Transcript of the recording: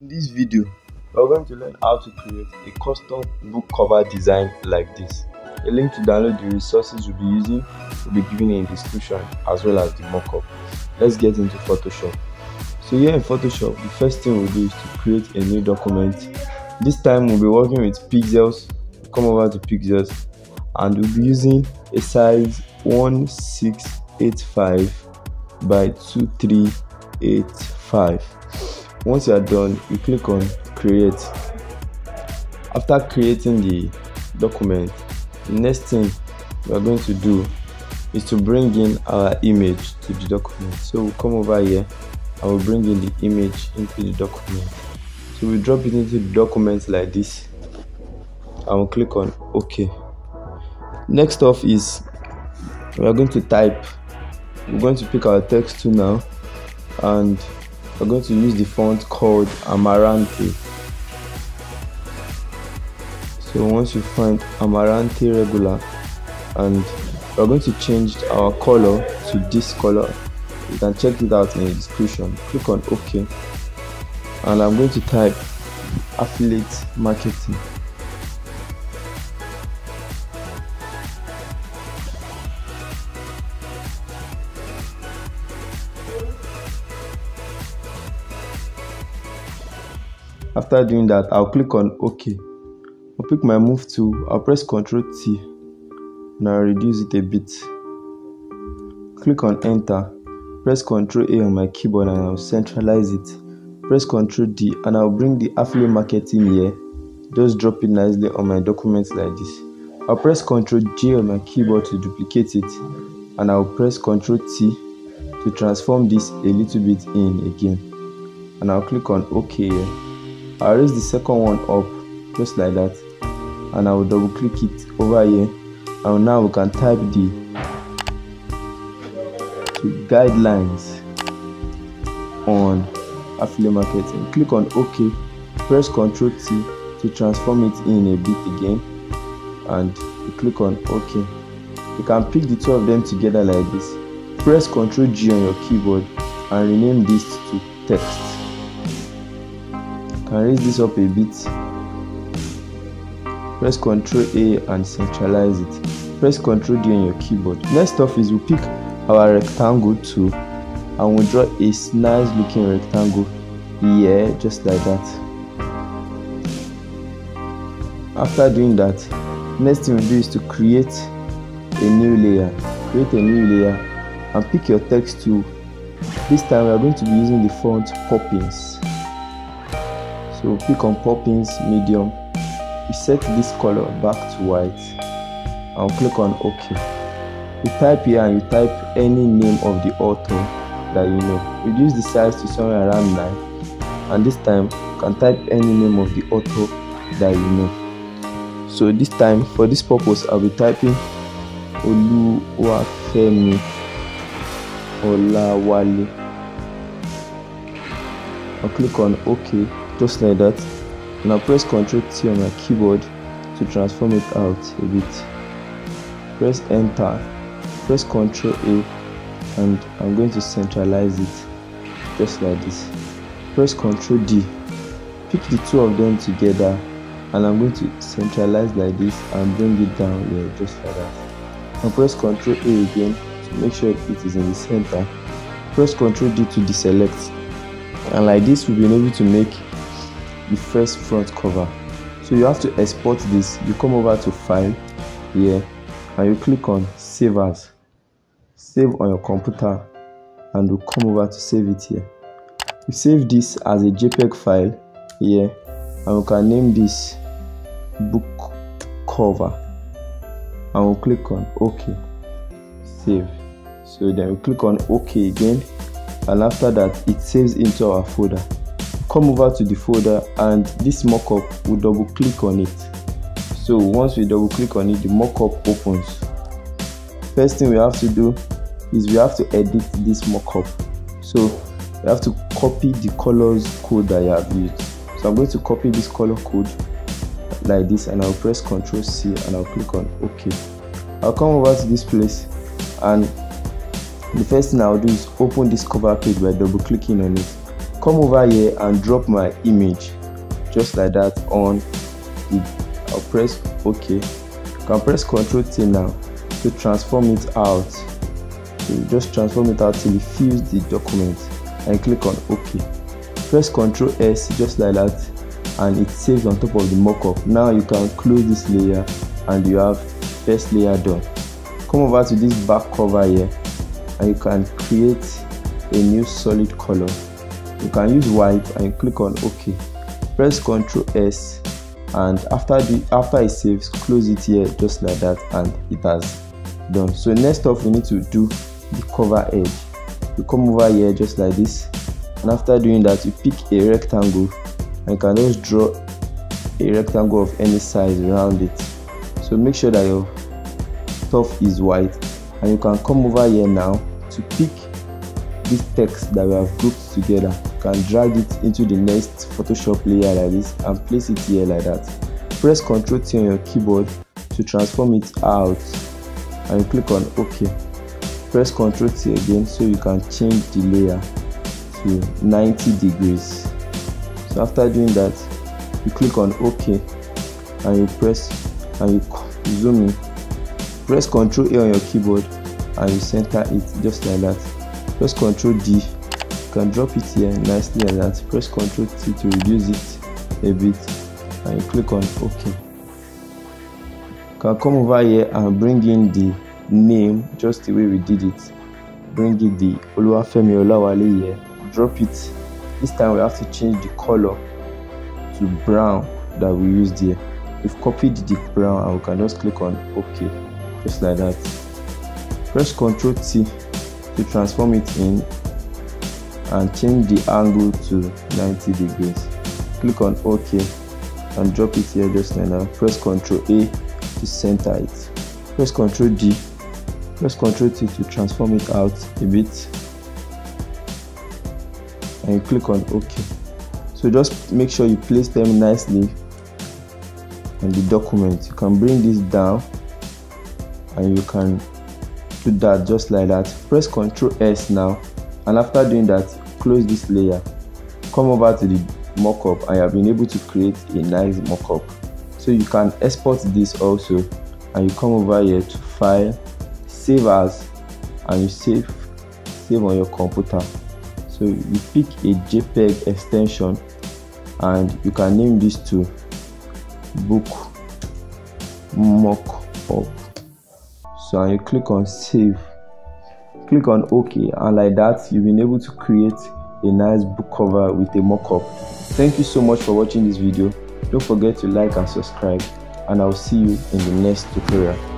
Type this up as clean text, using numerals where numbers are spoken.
In this video, we are going to learn how to create a custom book cover design like this. A link to download the resources we'll be using will be given in the description, as well as the mockup. Let's get into Photoshop. So here in Photoshop, the first thing we'll do is to create a new document. This time we'll be working with pixels. Come over to pixels and we'll be using a size 1685 by 2385. Once you are done, you click on create. After creating the document, the next thing we are going to do is to bring in our image to the document. So we'll come over here and we'll bring in the image into the document. So we drop it into the document like this and we'll click on OK. Next off is we are going to type. We're going to pick our text tool now and we're going to use the font called Amarante. So once you find Amarante regular, and we're going to change our color to this color. You can check it out in the description. Click on OK and I'm going to type affiliate marketing. After doing that, I'll click on OK. I'll pick my move tool, I'll press Ctrl T and I'll reduce it a bit. Click on enter, press Ctrl A on my keyboard and I'll centralize it. Press Ctrl D and I'll bring the affiliate marketing here. Just drop it nicely on my document like this. I'll press Ctrl J on my keyboard to duplicate it and I'll press Ctrl T to transform this a little bit in again. And I'll click on OK here. I'll raise the second one up just like that and I will double click it over here, and now we can type the guidelines on affiliate marketing. Click on OK, press Ctrl T to transform it in a bit again and you click on OK. You can pick the two of them together like this. Press Ctrl G on your keyboard and rename this to text. Can raise this up a bit. Press Ctrl A and centralize it. Press Ctrl D on your keyboard. Next off is we pick our rectangle tool and we draw a nice looking rectangle here, just like that. After doing that, next thing we do is to create a new layer. Create a new layer and pick your text tool. This time we are going to be using the font Poppins. So pick on Poppins medium. You set this color back to white and click on OK. You type here and you type any name of the author that you know. Reduce the size to somewhere around 9 and this time you can type any name of the author that you know. So this time, for this purpose, I'll be typing Oluwafemi Olawale. I'll click on OK, just like that. Now press Ctrl T on my keyboard to transform it out a bit. Press enter, press Ctrl A and I'm going to centralize it just like this. Press Ctrl D, pick the two of them together and I'm going to centralize like this and bring it down here just like that. Now press Ctrl A again to make sure it is in the center. Press Ctrl D to deselect and like this we'll be able to make the first front cover. So you have to export this. You come over to file here and you click on save as. Save on your computer and you come over to save it here. You save this as a JPEG file here and we can name this book cover and we'll click on OK. Save. So then we click on OK again and after that it saves into our folder. Come over to the folder and this mockup will double click on it. So once we double click on it, the mockup opens. First thing we have to do is we have to edit this mockup. So we have to copy the colors code that you have used. So I'm going to copy this color code like this and I'll press Ctrl C and I'll click on OK. I'll come over to this place and the first thing I'll do is open this cover page by double clicking on it. come over here and drop my image just like that on the. I'll press OK. You can press Ctrl T now to transform it out. So you just transform it out till it fills the document and click on OK. Press Ctrl S just like that and it saves on top of the mockup. Now you can close this layer and you have first layer done. Come over to this back cover here and you can create a new solid color. You can use white and click on OK. Press Ctrl S and after it saves, close it here just like that and it has done. So next up we need to do the cover edge. You come over here just like this and after doing that you pick a rectangle and you can just draw a rectangle of any size around it. So make sure that your stuff is white and you can come over here now to pick this text that we have grouped together. You can drag it into the next Photoshop layer like this and place it here like that. Press Ctrl T on your keyboard to transform it out and you click on OK. Press Ctrl T again so you can change the layer to 90 degrees. So after doing that you click on OK and you press and you zoom in. Press Ctrl A on your keyboard and you center it just like that. Press Ctrl D. You can drop it here nicely like that. Press Ctrl T to reduce it a bit and you click on OK. You can come over here and bring in the name just the way we did it. Bring it the Oluwafemi Olawale here. Drop it. This time we have to change the color to brown that we used here. We've copied the brown and we can just click on OK just like that. Press Ctrl T to transform it in and change the angle to 90 degrees. Click on OK and drop it here just like that. Press Ctrl A to center it. Press Ctrl D. Press Ctrl T to transform it out a bit and you click on OK. So just make sure you place them nicely on the document. You can bring this down and you can do that just like that. Press Ctrl S now and after doing that close this layer. Come over to the mockup and you have been able to create a nice mockup. So you can export this also and you come over here to File, Save As and you save on your computer. So you pick a JPEG extension and you can name this to Book Mockup. So and you click on Save, click on OK, and like that you've been able to create a nice book cover with a mockup. Thank you so much for watching this video. Don't forget to like and subscribe and I'll see you in the next tutorial.